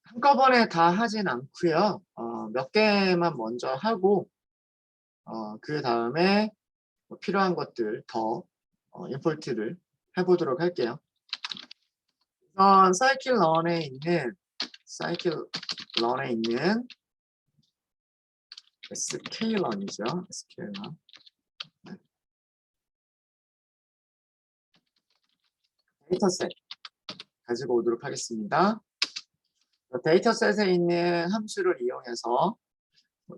한꺼번에 다 하진 않고요. 몇 개만 먼저 하고 그 다음에 뭐 필요한 것들 더 임포트를 해보도록 할게요. 우선 scikit-learn에 있는 sklearn이죠. sklearn. 데이터셋 가지고 오도록 하겠습니다. 데이터셋에 있는 함수를 이용해서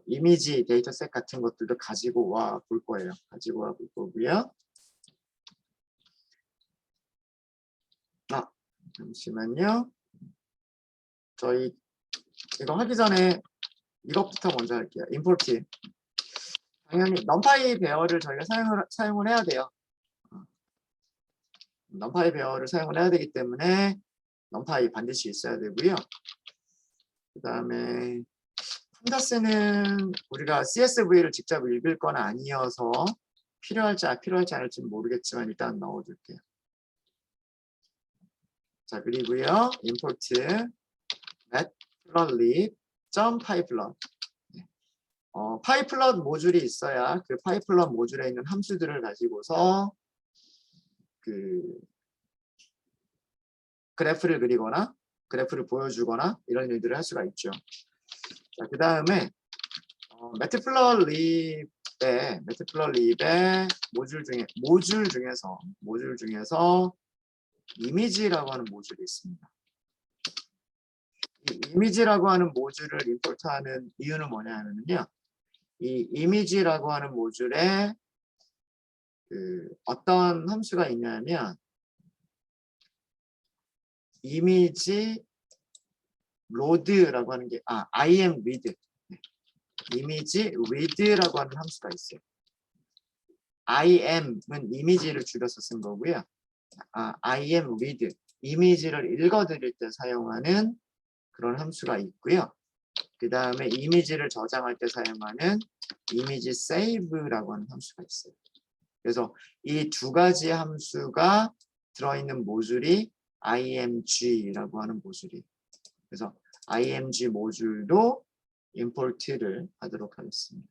이미지 데이터셋 같은 것들도 가지고 와 볼 거예요. 가지고 와 볼 거고요. 잠시만요. 저희 이거 하기 전에 이것부터 먼저 할게요. 임포트. 당연히 numpy 배열을 저희가 사용을 해야 돼요. numpy 배열을 사용을 해야 되기 때문에 numpy 반드시 있어야 되고요. 그 다음에 판다스는 우리가 CSV를 직접 읽을 건 아니어서 필요할지 않을지는 모르겠지만 일단 넣어둘게요. 자, 그리고요. import matplotlib.pyplot pyplot 모듈이 있어야 그 pyplot 모듈에 있는 함수들을 가지고서 그 그래프를 그리거나 그래프를 보여주거나 이런 일들을 할 수가 있죠. 자, 그 다음에 matplotlib의 모듈 중에서 이미지라고 하는 모듈이 있습니다. 이 이미지라고 하는 모듈을 임포트하는 이유는 뭐냐면요. 이 이미지라고 하는 모듈에 어떤 함수가 있냐면 이미지 load라고 하는 게 im read 이미지 read라고 하는 함수가 있어요. im은 이미지를 줄여서 쓴 거고요. im read 이미지를 읽어드릴 때 사용하는 그런 함수가 있고요. 그 다음에 이미지를 저장할 때 사용하는 이미지 save라고 하는 함수가 있어요. 그래서 이 두 가지 함수가 들어있는 모듈이 img라고 하는 모듈이에요. 그래서 img 모듈도 임포트를 하도록 하겠습니다.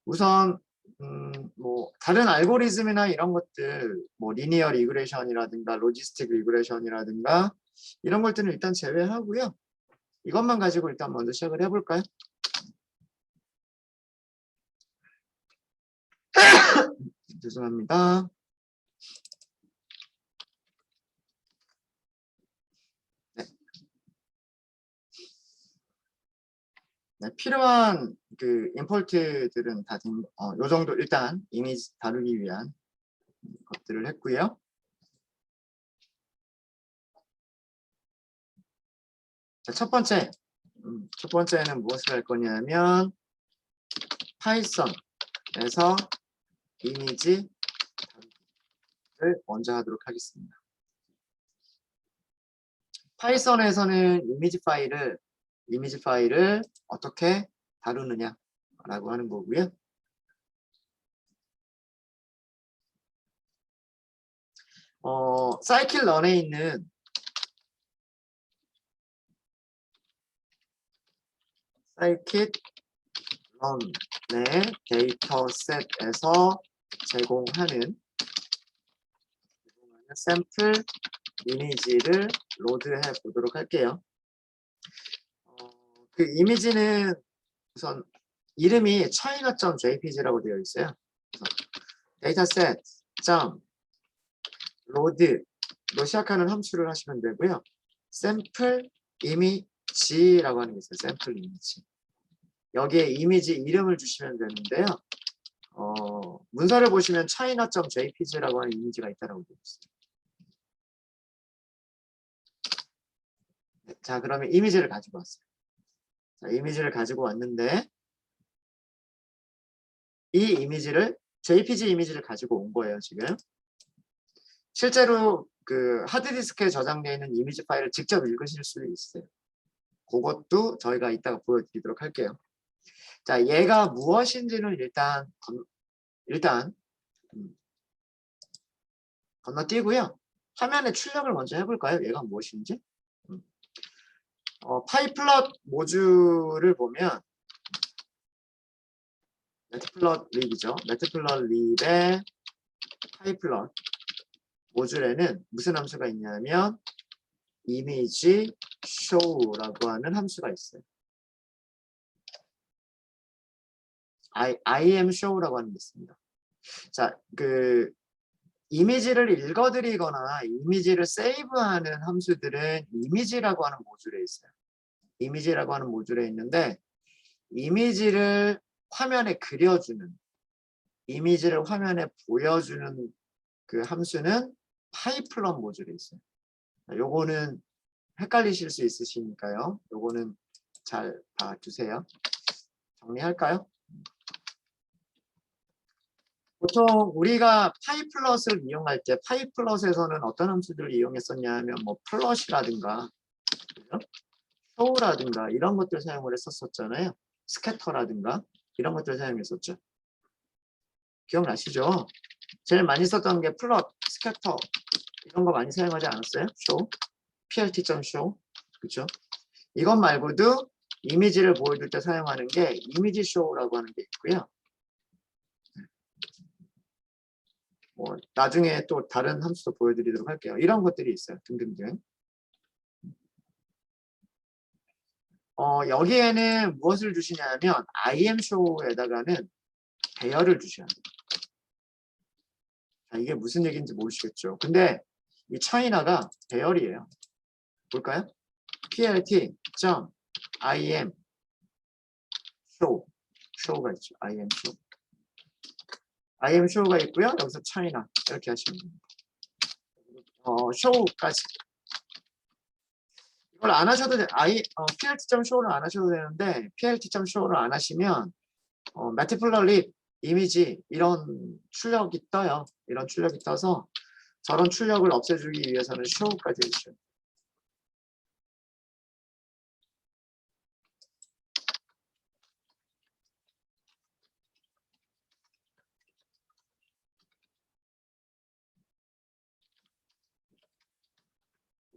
우선 뭐 다른 알고리즘이나 이런 것들 뭐 리니어 리그레션이라든가 로지스틱 리그레션이라든가 이런 것들은 일단 제외하고요. 이것만 가지고 일단 먼저 시작을 해볼까요? 죄송합니다. 네, 필요한 그 임포트들은 다 요 정도 일단 이미지 다루기 위한 것들을 했고요. 자, 첫 번째는 무엇을 할 거냐면 파이썬에서 이미지 다루기를 먼저 하도록 하겠습니다. 파이썬에서는 이미지 파일을 어떻게 다루느냐라고 하는 거고요. scikit-learn에 있는 scikit-learn의 데이터셋에서 제공하는 샘플 이미지를 로드해 보도록 할게요. 그 이미지는 우선 이름이 china.jpg라고 되어 있어요. dataset.load로 시작하는 함수를 하시면 되고요. 샘플 이미지라고 하는 게 있어요. 샘플 이미지. 여기에 이미지 이름을 주시면 되는데요. 문서를 보시면 china.jpg라고 하는 이미지가 있다고 되어 있어요. 자, 그러면 이미지를 가지고 왔어요. 자, 이미지를 가지고 왔는데 이 이미지를 JPG 이미지를 가지고 온 거예요, 지금. 실제로 그 하드디스크에 저장되어 있는 이미지 파일을 직접 읽으실 수 있어요. 그것도 저희가 이따가 보여드리도록 할게요. 자, 얘가 무엇인지는 일단 건너뛰고요. 화면에 출력을 먼저 해볼까요? 얘가 무엇인지. 파이플럿 모듈을 보면 매트플럿 립이죠. 매트플럿 립의 파이플럿 모듈에는 무슨 함수가 있냐면 이미지 show라고 하는 함수가 있어요. im show라고 하는 게 있습니다. 자, 이미지를 읽어드리거나 이미지를 세이브하는 함수들은 이미지라고 하는 모듈에 있어요. 이미지라고 하는 모듈에 있는데 이미지를 화면에 그려주는, 이미지를 화면에 보여주는 그 함수는 파이플럿 모듈에 있어요. 요거는 헷갈리실 수 있으시니까요. 요거는 잘 봐주세요. 정리할까요? 보통 우리가 파이플럿을 이용할 때 파이플럿에서는 어떤 함수들을 이용했었냐 하면 뭐 플롯이라든가 쇼라든가 이런 것들 사용을 했었잖아요. 스캐터라든가 이런 것들 사용했었죠. 기억나시죠? 제일 많이 썼던 게 플롯, 스캐터 이런 거 많이 사용하지 않았어요? 쇼, plt.show 그렇죠? 이것 말고도 이미지를 보여줄 때 사용하는 게 이미지 쇼라고 하는 게 있고요. 뭐 나중에 또 다른 함수도 보여드리도록 할게요. 이런 것들이 있어요. 등등등. 여기에는 무엇을 주시냐면 imshow에다가는 배열을 주셔야 돼요. 자, 이게 무슨 얘기인지 모르시겠죠. 근데 이 차이나가 배열이에요. 볼까요? plt.im show가 있죠. im show가 있고요. 여기서 차이나 이렇게 하시면 됩니다. show까지 이걸 안 하셔도 돼. plt.show를 안 하셔도 되는데 plt.show를 안 하시면 매트플럿 이미지 이런 출력이 떠요. 이런 출력이 떠서 저런 출력을 없애주기 위해서는 show까지 해주셔요.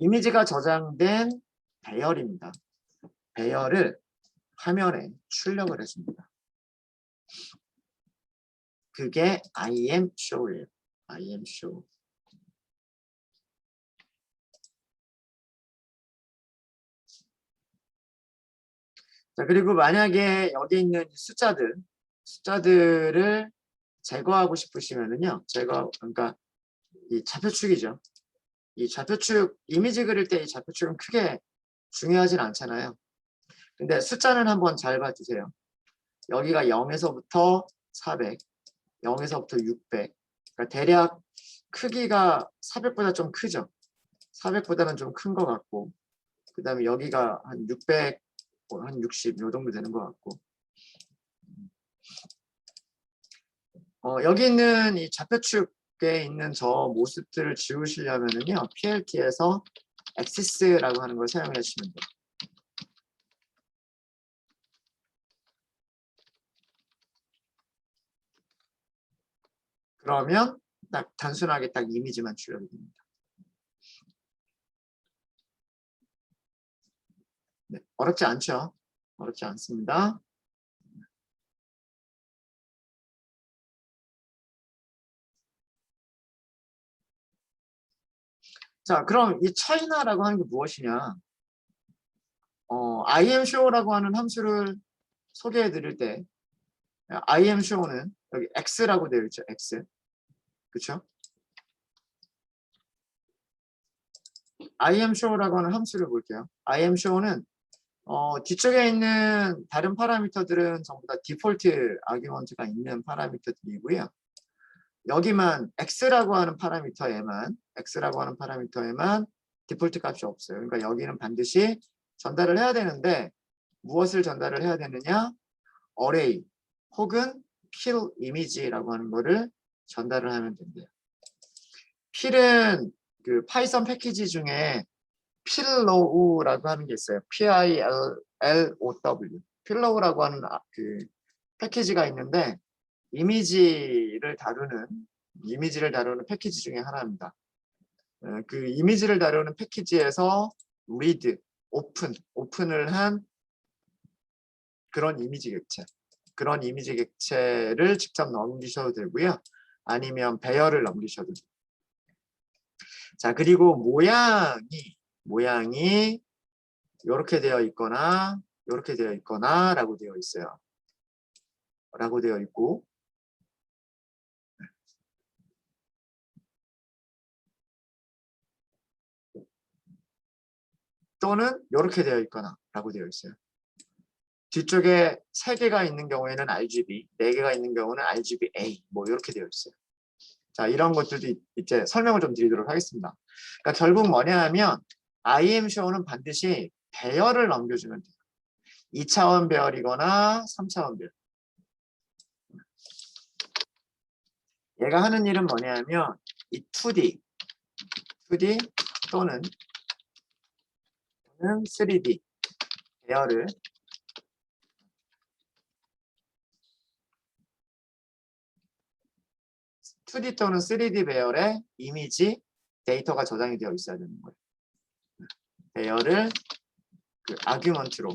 이미지가 저장된 배열입니다. 배열을 화면에 출력을 해줍니다. 그게 imshow예요. imshow. 자, 그리고 만약에 여기 있는 숫자들을 제거하고 싶으시면은요. 그러니까 이 좌표축이죠. 이 좌표축, 이미지 그릴 때 이 좌표축은 크게 중요하진 않잖아요. 근데 숫자는 한번 잘 봐주세요. 여기가 0에서부터 400, 0에서부터 600. 그러니까 대략 크기가 400보다 좀 크죠. 400보다는 좀 큰 것 같고, 그 다음에 여기가 한 600, 한 60, 요 정도 되는 것 같고. 여기 있는 이 좌표축에 있는 저 모습들을 지우시려면은요, PLT에서 axis라고 하는 걸 사용해 주시면 돼요. 그러면 딱 단순하게 딱 이미지만 출력이 됩니다. 네, 어렵지 않죠? 어렵지 않습니다. 자, 그럼 이 차이나라고 하는 게 무엇이냐? imshow라고 하는 함수를 소개해 드릴 때 imshow는 여기 x라고 되어 있죠. x. 그렇죠? imshow라고 하는 함수를 볼게요. imshow는 뒤쪽에 있는 다른 파라미터들은 전부 다 디폴트 아규먼트가 있는 파라미터들이고요. 여기만 x라고 하는 파라미터에만 디폴트 값이 없어요. 그러니까 여기는 반드시 전달을 해야 되는데 무엇을 전달을 해야 되느냐? array 혹은 fill image라고 하는 거를 전달을 하면 된대요. fill은 그 파이썬 패키지 중에 필로우라고 하는 게 있어요. PILLOW. 필로우라고 하는 그 패키지가 있는데 이미지를 다루는 패키지 중에 하나입니다. 그 이미지를 다루는 패키지에서 read, 오픈을 한 그런 이미지 객체. 그런 이미지 객체를 직접 넘기셔도 되고요. 아니면 배열을 넘기셔도 돼요. 자, 그리고 모양이 이렇게 되어 있거나 이렇게 되어 있거나 라고 되어 있어요. 라고 되어 있고 또는 이렇게 되어 있거나 라고 되어 있어요. 뒤쪽에 3개가 있는 경우에는 RGB, 4개가 있는 경우는 RGBA 뭐 이렇게 되어 있어요. 자, 이런 것들도 이제 설명을 좀 드리도록 하겠습니다. 그러니까 결국 뭐냐 하면 IMShow는 반드시 배열을 넘겨주면 돼요. 2차원 배열이거나 3차원 배열. 얘가 하는 일은 뭐냐 하면 이 2D 또는 3D 배열을 2D 또는 3D 배열의 이미지 데이터가 저장이 되어 있어야 되는 거예요. 배열을 그 아규먼트로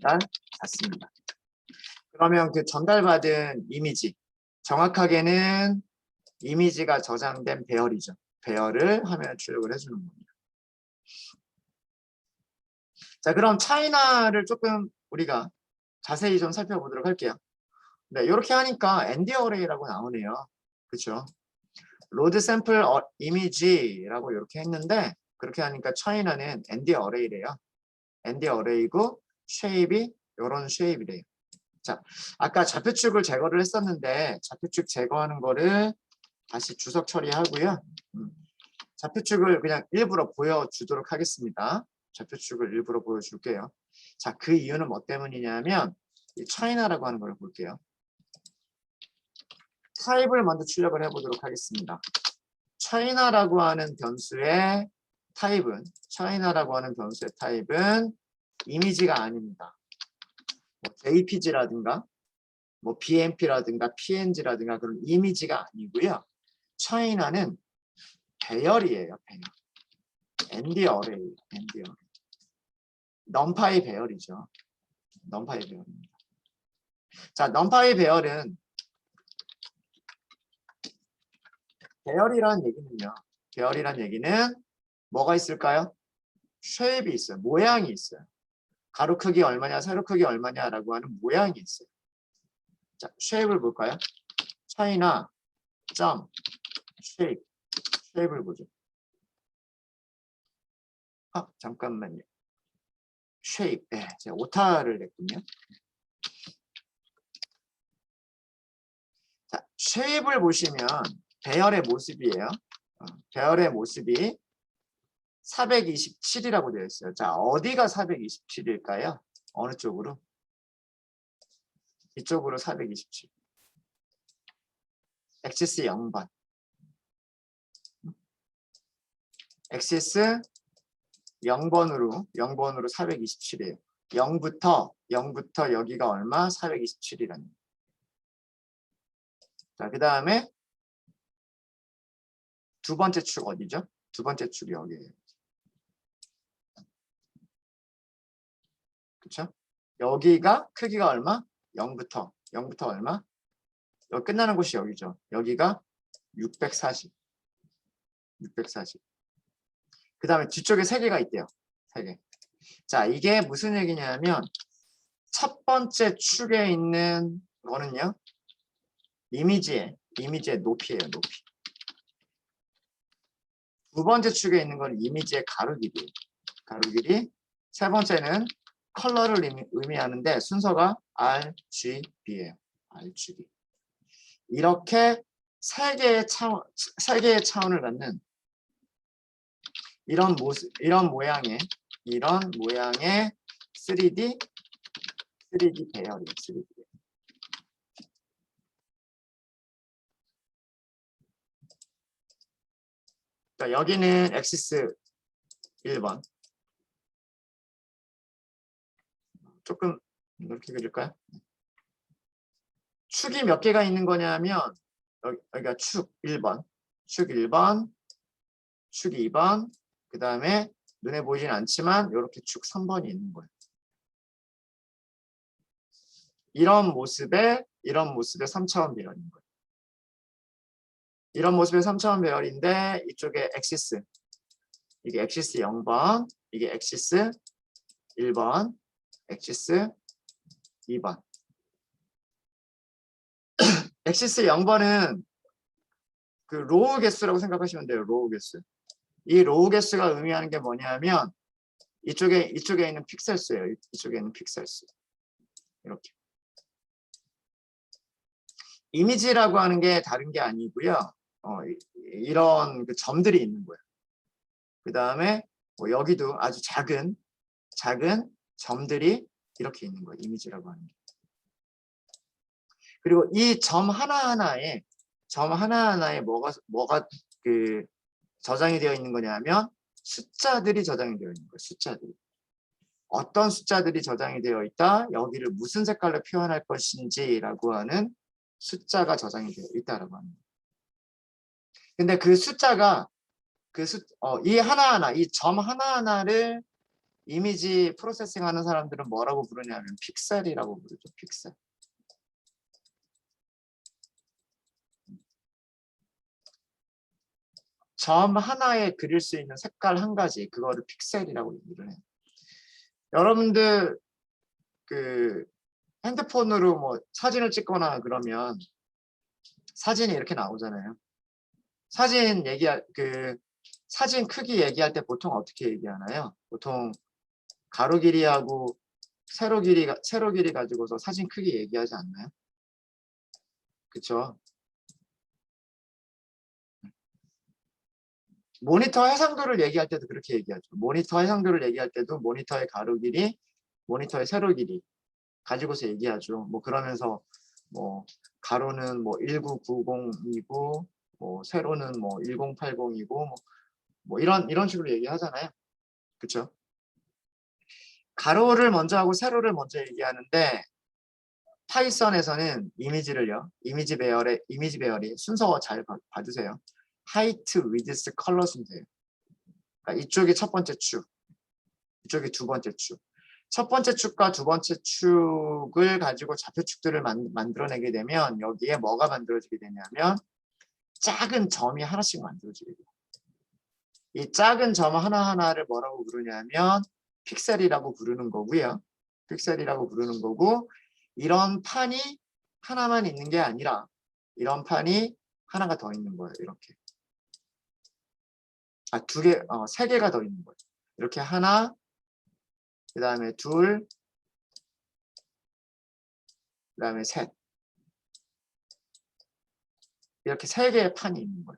전달받습니다. 그러면 그 전달받은 이미지, 정확하게는 이미지가 저장된 배열이죠. 배열을 화면에 출력을 해주는 겁니다. 자, 그럼 차이나를 조금 우리가 자세히 좀 살펴보도록 할게요. 네, 이렇게 하니까 ND 어레이라고 나오네요. 그렇죠? 로드 샘플 이미지라고 이렇게 했는데 그렇게 하니까 차이나는 ND 어레이래요. ND 어레이고 쉐입이 이런 쉐입이래요. 자, 아까 좌표축을 제거를 했었는데 좌표축 제거하는 거를 다시 주석 처리하고요. 좌표축을 그냥 일부러 보여주도록 하겠습니다. 좌표축을 일부러 보여줄게요. 자, 그 이유는 뭐 때문이냐면 이 차이나라고 하는 걸 볼게요. 타입을 먼저 출력을 해보도록 하겠습니다. 차이나라고 하는 변수의 타입은 이미지가 아닙니다. 뭐 JPG라든가 뭐 BMP라든가 PNG라든가 그런 이미지가 아니고요. 차이나는 배열이에요. 배열. ND 어레이. 넘파이 배열이죠. 넘파이 배열입니다. 자, 넘파이 배열은 배열이라는 얘기는 뭐가 있을까요? 쉐입이 있어요. 모양이 있어요. 가로 크기 얼마냐, 세로 크기 얼마냐라고 하는 모양이 있어요. 자, 쉐입을 볼까요? 차이나 점 쉐입을 보죠. 아, 잠깐만요. 쉐입. 네, 제가 오타를 냈군요. 자, 쉐입을 보시면 배열의 모습이에요. 배열의 모습이 427이라고 되어 있어요. 자, 어디가 427일까요? 어느 쪽으로? 이쪽으로 427. 엑시스 0번. 엑시스 0번으로 427이에요. 0부터 여기가 얼마? 427이라는. 자, 그 다음에 두 번째 축 어디죠? 두 번째 축이 여기예요. 그렇죠? 여기가 크기가 얼마? 0부터 얼마? 여기 끝나는 곳이 여기죠. 여기가 640. 그 다음에 뒤쪽에 3개가 있대요. 3개. 자, 이게 무슨 얘기냐면 첫 번째 축에 있는 거는요. 이미지의 높이예요. 높이. 두 번째 축에 있는 건 이미지의 가로 길이. 세 번째는 컬러를 의미하는데 순서가 RGB예요. RGB. 이렇게 세 개의 차원을 갖는 이런 모양의 3D 배열이에요. 3D 배열. 자, 여기는 엑시스 1번. 조금 이렇게 그릴까요? 축이 몇 개가 있는 거냐면 여기가 축 1번, 축 1번, 축 2번, 그 다음에 눈에 보이진 않지만 이렇게 축 3번이 있는 거예요. 이런 모습의 3차원 배열인 거예요. 이런 모습의 3차원 배열인데 이쪽에 엑시스, 이게 엑시스 0번, 이게 엑시스 1번, 엑시스 2번. 엑시스 0번은 그 로우 개수라고 생각하시면 돼요. 로우 개수. 이 로우 개수가 의미하는 게 뭐냐면 이쪽에 있는 픽셀수예요. 이쪽에 있는 픽셀수. 이렇게. 이미지라고 하는 게 다른 게 아니고요. 이런 그 점들이 있는 거예요. 그 다음에 뭐 여기도 아주 작은 점들이 이렇게 있는 거예요. 이미지라고 하는 게. 그리고 이 점 하나하나에 뭐가 그 저장이 되어 있는 거냐면 숫자들이 저장이 되어 있는 거예요. 숫자들이. 어떤 숫자들이 저장이 되어 있다. 여기를 무슨 색깔로 표현할 것인지라고 하는 숫자가 저장이 되어 있다라고 합니다. 근데 그 숫자가 이 하나하나, 이 점 하나하나를 이미지 프로세싱 하는 사람들은 뭐라고 부르냐면 픽셀이라고 부르죠. 픽셀. 점 하나에 그릴 수 있는 색깔 한 가지, 그거를 픽셀이라고 얘기를 해요. 여러분들 그 핸드폰으로 뭐 사진을 찍거나 그러면 사진이 이렇게 나오잖아요. 사진 크기 얘기할 때 보통 어떻게 얘기하나요? 보통 가로 길이하고 세로 길이 가지고서 사진 크기 얘기하지 않나요? 그렇죠? 모니터 해상도를 얘기할 때도 그렇게 얘기하죠. 모니터 해상도를 얘기할 때도 모니터의 가로 길이, 모니터의 세로 길이 가지고서 얘기하죠. 뭐 그러면서 뭐 가로는 뭐 1990이고 뭐 세로는 뭐 1080이고 뭐 이런 식으로 얘기하잖아요. 그렇죠? 가로를 먼저 하고 세로를 먼저 얘기하는데 파이썬에서는 이미지 배열이 순서 잘 봐주세요. height, width, color 순서예요. 그러니까 이쪽이 첫 번째 축, 이쪽이 두 번째 축. 첫 번째 축과 두 번째 축을 가지고 좌표축들을 만들어내게 되면 여기에 뭐가 만들어지게 되냐면 작은 점이 하나씩 만들어지게 돼요. 이 작은 점 하나하나를 뭐라고 부르냐면 픽셀이라고 부르는 거고요. 픽셀이라고 부르는 거고 이런 판이 하나만 있는 게 아니라 이런 판이 하나가 더 있는 거예요. 이렇게. 세 개가 더 있는 거예요. 이렇게 하나, 그 다음에 둘, 그 다음에 셋. 이렇게 세 개의 판이 있는 거예요.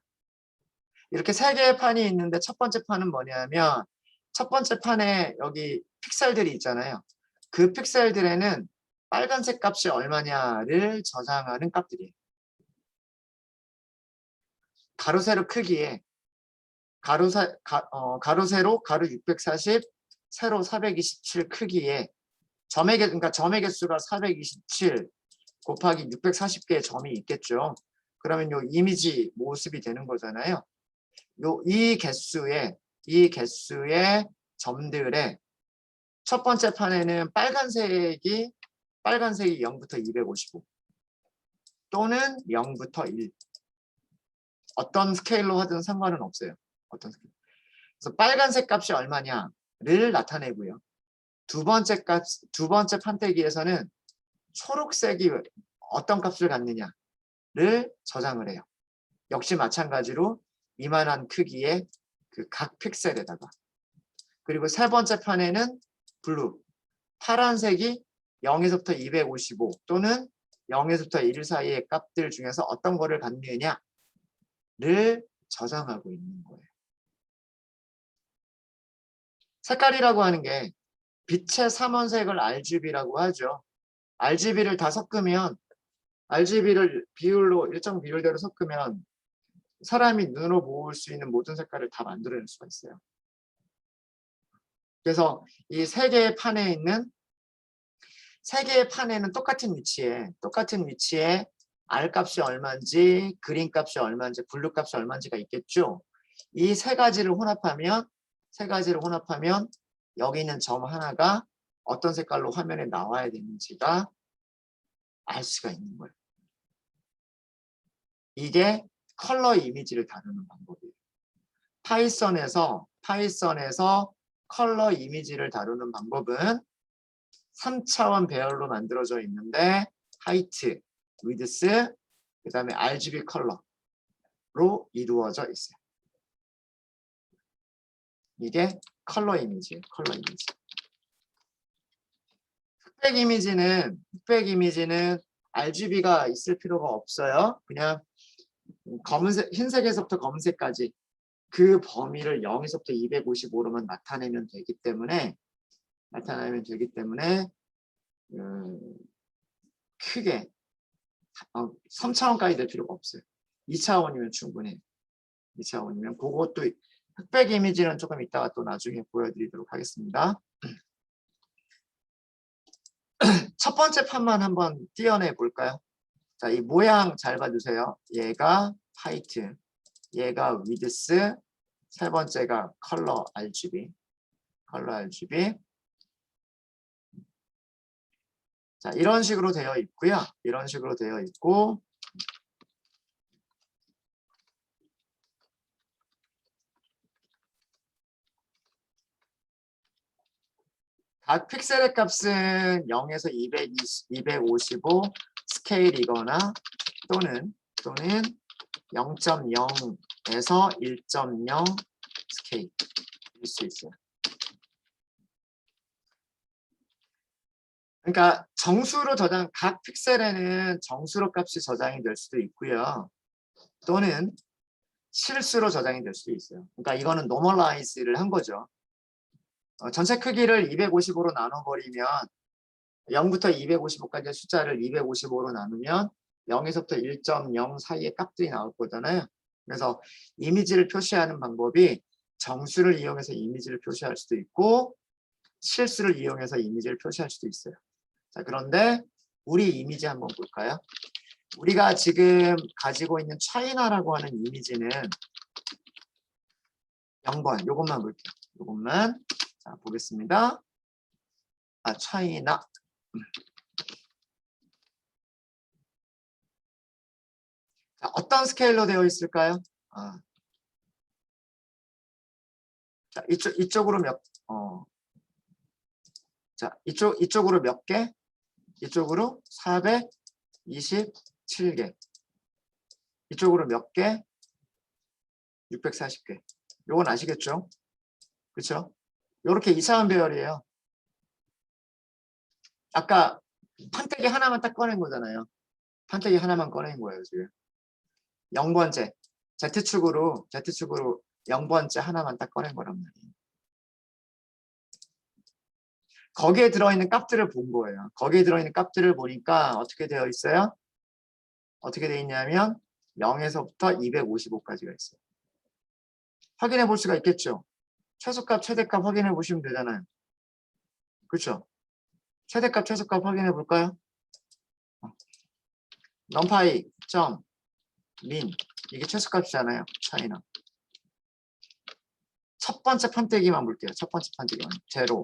이렇게 세 개의 판이 있는데 첫 번째 판은 뭐냐면 첫 번째 판에 여기 픽셀들이 있잖아요. 그 픽셀들에는 빨간색 값이 얼마냐를 저장하는 값들이에요. 가로 세로 크기에 가로 세로 가로 640, 세로 427 크기에 그러니까 점의 개수가 427 곱하기 640개의 점이 있겠죠. 그러면 요 이미지 모습이 되는 거잖아요. 이 개수의 점들의 첫 번째 판에는 빨간색이 0부터 255 또는 0부터 1 어떤 스케일로 하든 상관은 없어요. 어떤 스케일. 그래서 빨간색 값이 얼마냐를 나타내고요. 두 번째 판때기에서는 초록색이 어떤 값을 갖느냐를 저장을 해요. 역시 마찬가지로 이만한 크기의 그 각 픽셀에다가 그리고 세 번째 판에는 블루 파란색이 0에서부터 255 또는 0에서부터 1 사이의 값들 중에서 어떤 거를 갖느냐를 저장하고 있는 거예요. 색깔이라고 하는 게 빛의 삼원색을 RGB라고 하죠. RGB를 다 섞으면 RGB를 일정 비율대로 섞으면 사람이 눈으로 볼 수 있는 모든 색깔을 다 만들어낼 수가 있어요. 그래서 이 세 개의 판에는 똑같은 위치에 R 값이 얼마인지, 그린 값이 얼마인지, 블루 값이 얼마인지가 있겠죠. 이 세 가지를 혼합하면 여기 있는 점 하나가 어떤 색깔로 화면에 나와야 되는지가 알 수가 있는 거예요. 이게 컬러 이미지를 다루는 방법이에요. 파이썬에서 컬러 이미지를 다루는 방법은 3차원 배열로 만들어져 있는데 하이트, 위드스, 그 다음에 RGB 컬러로 이루어져 있어요. 이게 컬러 이미지예요. 컬러 이미지. 흑백 이미지는 RGB가 있을 필요가 없어요. 그냥 검은색, 흰색에서부터 검은색까지 그 범위를 0에서부터 255로만 나타내면 되기 때문에 크게 3차원까지 될 필요가 없어요. 2차원이면 충분해요. 2차원이면 그것도 흑백 이미지는 조금 이따가 또 나중에 보여드리도록 하겠습니다. 첫 번째 판만 한번 띄어내 볼까요? 자, 이 모양 잘 봐주세요. 얘가 하이트, 얘가 위드스, 세 번째가 컬러 RGB. 자, 이런 식으로 되어 있고요. 이런 식으로 되어 있고, 각 픽셀의 값은 0에서 255 스케일이거나 또는 0.0에서 1.0 스케일일 수 있어요. 그러니까 각 픽셀에는 정수로 값이 저장이 될 수도 있고요. 또는 실수로 저장이 될 수도 있어요. 그러니까 이거는 노멀라이즈를 한 거죠. 전체 크기를 255로 나눠버리면 0부터 255까지의 숫자를 255로 나누면 0에서부터 1.0 사이의 값들이 나올 거잖아요. 그래서 이미지를 표시하는 방법이 정수를 이용해서 이미지를 표시할 수도 있고 실수를 이용해서 이미지를 표시할 수도 있어요. 자, 그런데 우리 이미지 한번 볼까요? 우리가 지금 가지고 있는 차이나라고 하는 이미지는 0번, 요것만 볼게요. 요것만. 자, 보겠습니다. 차이나. 자, 어떤 스케일로 되어 있을까요? 자, 이쪽으로 이쪽으로 몇 개? 이쪽으로 427개. 이쪽으로 몇 개? 640개. 요건 아시겠죠? 그렇죠? 요렇게 2차원 배열이에요. 아까 판때기 하나만 딱 꺼낸 거잖아요. 판때기 하나만 꺼낸 거예요, 지금. 0번째. Z축으로 0번째 하나만 딱 꺼낸 거란 말이에요. 거기에 들어있는 값들을 본 거예요. 거기에 들어있는 값들을 보니까 어떻게 되어 있어요? 어떻게 되어 있냐면 0에서부터 255까지가 있어요. 확인해 볼 수가 있겠죠? 최소값, 최대값 확인해 보시면 되잖아요. 그렇죠? 최대값, 최소값 확인해 볼까요? numPy 점 min 이게 최소값이잖아요. 차이나. 첫 번째 판때기만 볼게요. 첫 번째 판때기만. 제로.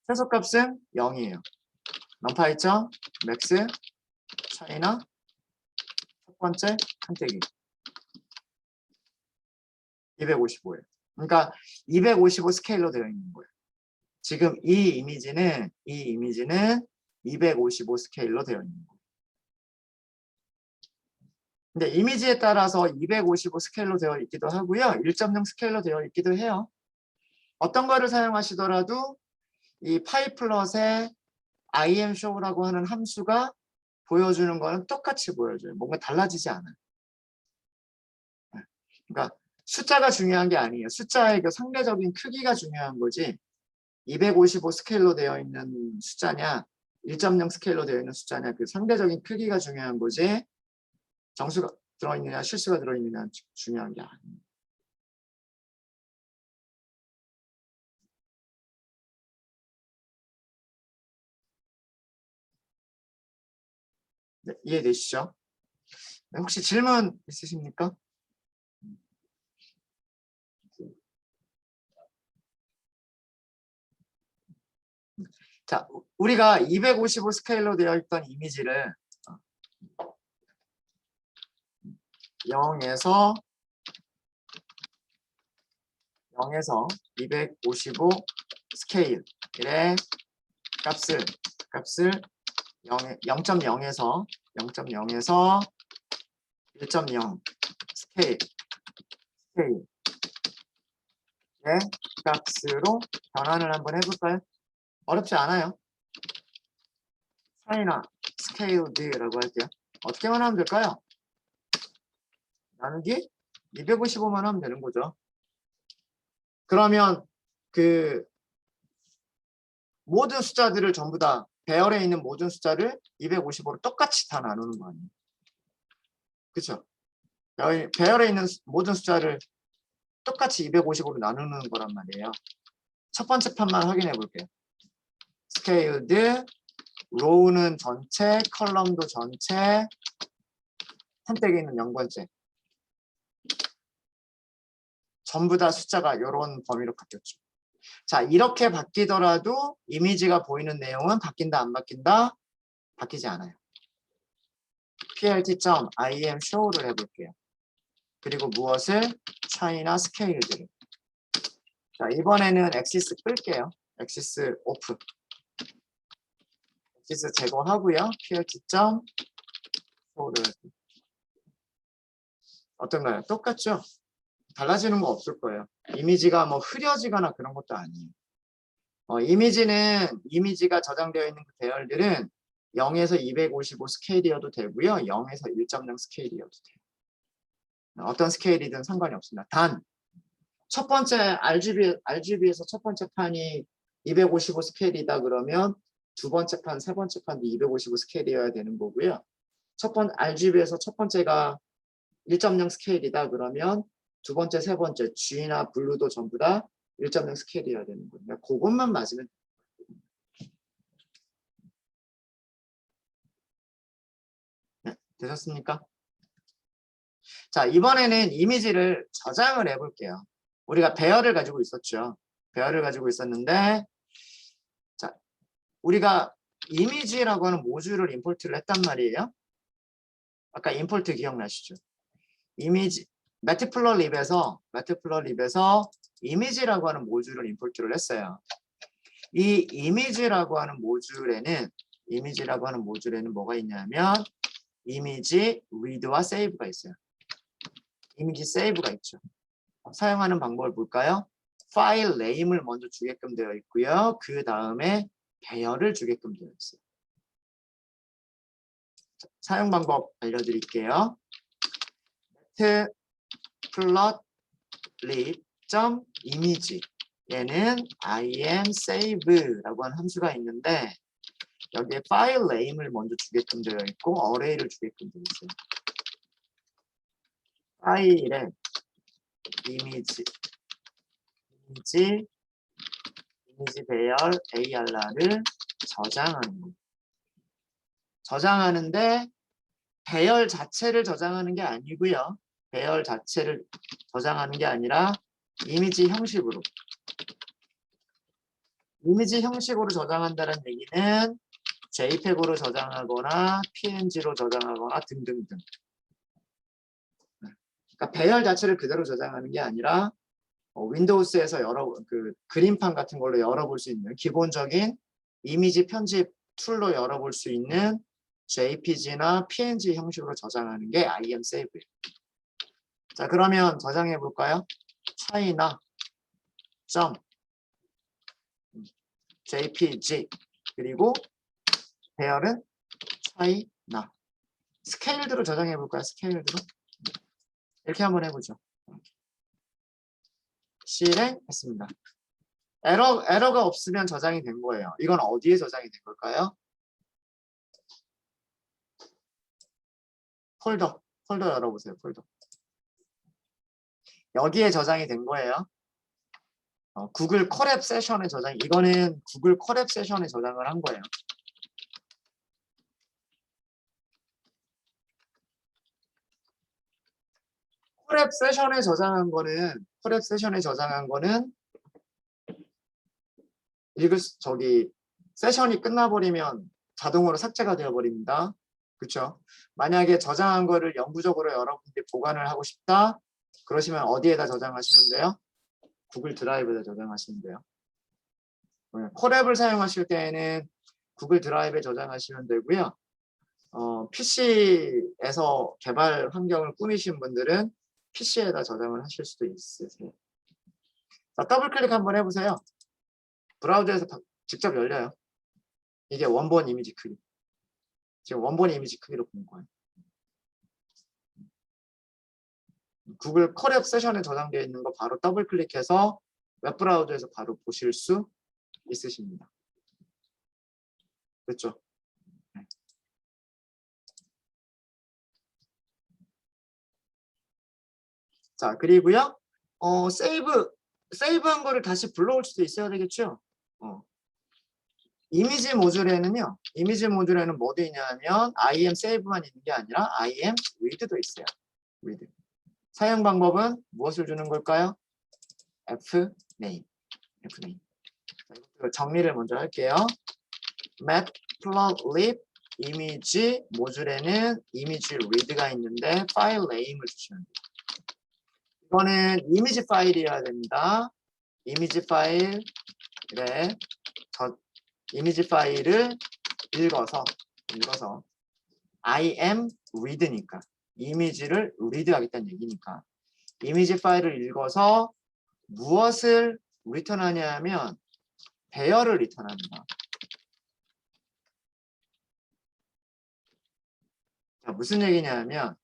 최소값은 0이에요. numPy 점 max 차이나 첫 번째 판때기 255예요. 그러니까 255 스케일로 되어 있는 거예요. 지금 이 이미지는 255 스케일로 되어 있는 거예요. 근데 이미지에 따라서 255 스케일로 되어 있기도 하고요. 1.0 스케일로 되어 있기도 해요. 어떤 거를 사용하시더라도 이 파이플럿의 imshow라고 하는 함수가 보여주는 거는 똑같이 보여줘요. 뭔가 달라지지 않아요. 그러니까 숫자가 중요한 게 아니에요. 숫자의 그 상대적인 크기가 중요한 거지 255 스케일로 되어 있는 숫자냐 1.0 스케일로 되어 있는 숫자냐 그 상대적인 크기가 중요한 거지 정수가 들어있느냐 실수가 들어있느냐 중요한 게 아니에요. 네, 이해되시죠? 네, 혹시 질문 있으십니까? 자, 우리가 255 스케일로 되어 있던 이미지를 0에서 255 스케일의 값을 0.0에서 1.0 스케일의 값으로 변환을 한번 해볼까요? 어렵지 않아요. 차이나 스케일드라고 할게요. 어떻게 변하면 될까요? 나누기 255만 하면 되는 거죠. 그러면 그 모든 숫자들을 전부 다 배열에 있는 모든 숫자를 255로 똑같이 다 나누는 거 아니에요. 그렇죠? 배열에 있는 모든 숫자를 똑같이 255로 나누는 거란 말이에요. 첫 번째 판만 확인해 볼게요. 스케일드, 로우는 전체, 컬럼도 전체, 선택에 있는 0번째. 전부 다 숫자가 이런 범위로 바뀌었죠. 자, 이렇게 바뀌더라도 이미지가 보이는 내용은 바뀐다, 안 바뀐다? 바뀌지 않아요. plt.im show를 해볼게요. 그리고 무엇을? 차이나 스케일들을. 자, 이번에는 엑시스 끌게요. 엑시스 오프. 엑시스 제거하고요. plt.show를. 어떤가요? 똑같죠? 달라지는 거 없을 거예요. 이미지가 뭐 흐려지거나 그런 것도 아니에요. 이미지가 저장되어 있는 그 배열들은 0에서 255 스케일이어도 되고요. 0에서 1.0 스케일이어도 돼요. 어떤 스케일이든 상관이 없습니다. 단, 첫 번째 RGB에서 첫 번째 판이 255 스케일이다 그러면 두 번째 판, 세 번째 판도 255 스케일이어야 되는 거고요. RGB에서 첫 번째가 1.0 스케일이다 그러면 두 번째, 세 번째, G나 블루도 전부 다 1.0 스케일이어야 되는 거예요. 그것만 맞으면 네, 되셨습니까? 자, 이번에는 이미지를 저장을 해볼게요. 우리가 배열을 가지고 있었죠. 배열을 가지고 있었는데 자, 우리가 이미지라고 하는 모듈을 임포트를 했단 말이에요. 아까 임포트 기억나시죠? 이미지 매트플러립에서 이미지라고 하는 모듈을 임포트를 했어요. 이 이미지라고 하는 모듈에는 뭐가 있냐면 이미지 리드와 세이브가 있어요. 이미지 세이브가 있죠. 사용하는 방법을 볼까요? 파일 네임을 먼저 주게끔 되어 있고요. 그 다음에 배열을 주게끔 되어 있어요. 사용 방법 알려드릴게요. matplotlib.image 얘는 imsave라고 하는 함수가 있는데 여기에 파일 네임을 먼저 주게끔 되어 있고 어레이를 주게끔 되어 있어요. 파일에 이미지 배열 ARR을 저장하는 거예요. 저장하는데 배열 자체를 저장하는 게 아니고요. 배열 자체를 저장하는 게 아니라 이미지 형식으로 저장한다는 얘기는 JPEG으로 저장하거나 PNG로 저장하거나 등등등. 그러니까 배열 자체를 그대로 저장하는 게 아니라 윈도우스에서 그림판 같은 걸로 열어볼 수 있는 기본적인 이미지 편집 툴로 열어볼 수 있는 JPG나 PNG 형식으로 저장하는 게 imsave예요. 자, 그러면 저장해 볼까요? 차이나 .jpg 그리고 배열은 차이나 스케일드로 저장해 볼까요? 스케일드로 이렇게 한번 해보죠. 실행했습니다. 에러가 없으면 저장이 된 거예요. 이건 어디에 저장이 된 걸까요? 폴더 열어보세요. 폴더. 여기에 저장이 된 거예요. 구글 콜앱 세션에 이거는 구글 콜앱 세션에 저장을 한 거예요. 콜앱 세션에 저장한 거는 세션이 끝나버리면 자동으로 삭제가 되어버립니다. 그렇죠? 만약에 저장한 거를 영구적으로 여러분들이 보관을 하고 싶다. 그러시면 어디에다 저장하시면 돼요? 구글 드라이브에다 저장하시면 돼요. 콜앱을 사용하실 때에는 구글 드라이브에 저장하시면 되고요. PC에서 개발 환경을 꾸미신 분들은 PC에다 저장을 하실 수도 있으세요. 자, 더블 클릭 한번 해보세요. 브라우저에서 직접 열려요. 이게 원본 이미지 크기. 지금 원본 이미지 크기로 본 거예요. 구글 콜앱 세션에 저장되어 있는 거 바로 더블 클릭해서 웹브라우저에서 바로 보실 수 있으십니다. 그렇죠? 네. 자, 그리고요. 세이브한 거를 다시 불러올 수도 있어야 되겠죠? 이미지 모듈에는 뭐도 있냐면 IM 세이브만 있는 게 아니라 IM read도 있어요. read. 사용 방법은 무엇을 주는 걸까요? fname. 정리를 먼저 할게요. matplotlib 이미지 모듈에는 이미지 read가 있는데 파일 name을 주시면 돼요. 이거는 이미지 파일이어야 됩니다. 이미지 파일을 읽어서 I am read니까 이미지를 read 하겠다는 얘기니까 이미지 파일을 읽어서 무엇을 리턴하냐 하면 배열을 리턴합니다. 자, 무슨 얘기냐 하면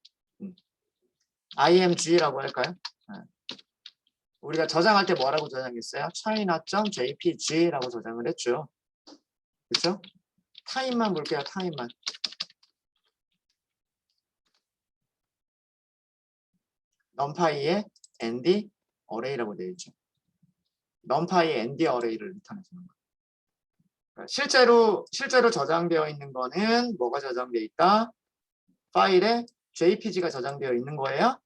img라고 할까요? 우리가 저장할 때 뭐라고 저장했어요? china.jpg라고 저장을 했죠. 그렇죠? 타임만 볼게요. 타임만. numpy에 nd array라고 되어 있죠. numpy에 nd array를 리턴해 주는 거예요. 실제로 저장되어 있는 거는 뭐가 저장되어 있다? 파일에 jpg가 저장되어 있는 거예요.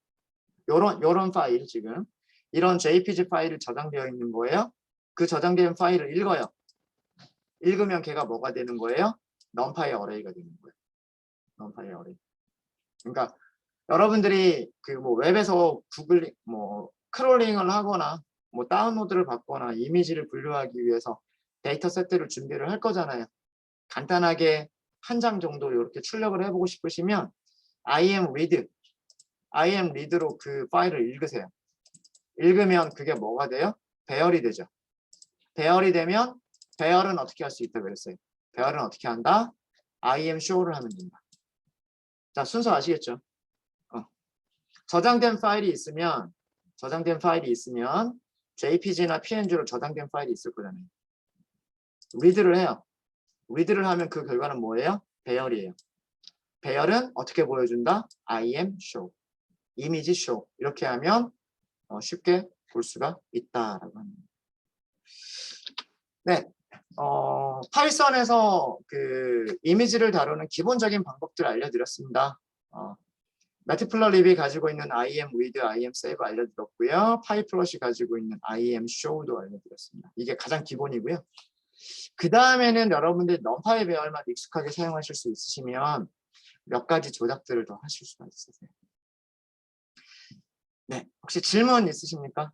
요런 파일 지금 이런 jpg 파일이 저장되어 있는 거예요. 그 저장된 파일을 읽어요. 읽으면 걔가 뭐가 되는 거예요? numpy array가 되는 거예요. numpy array. 그러니까 여러분들이 그 뭐 웹에서 구글 크롤링을 하거나 뭐 다운로드를 받거나 이미지를 분류하기 위해서 데이터 세트를 준비를 할 거잖아요. 간단하게 한 장 정도 이렇게 출력을 해보고 싶으시면 imread로 그 파일을 읽으세요. 읽으면 그게 뭐가 돼요? 배열이 되죠. 배열이 되면 배열은 어떻게 할 수 있다고 그랬어요? 배열은 어떻게 한다? imshow를 하면 된다. 자, 순서 아시겠죠? 저장된 파일이 있으면 JPG나 PNG로 저장된 파일이 있을 거잖아요. read를 해요. read를 하면 그 결과는 뭐예요? 배열이에요. 배열은 어떻게 보여준다? imshow. 이미지 show. 이렇게 하면 쉽게 볼 수가 있다라고 합니다. 네. 파이썬에서 그 이미지를 다루는 기본적인 방법들 알려드렸습니다. 매트플러립이 가지고 있는 imread, imsave 알려드렸고요. 파이플롯이 가지고 있는 imshow도 알려드렸습니다. 이게 가장 기본이고요. 그 다음에는 여러분들 numpy 배열만 익숙하게 사용하실 수 있으시면 몇 가지 조작들을 더 하실 수가 있으세요. 네, 혹시 질문 있으십니까?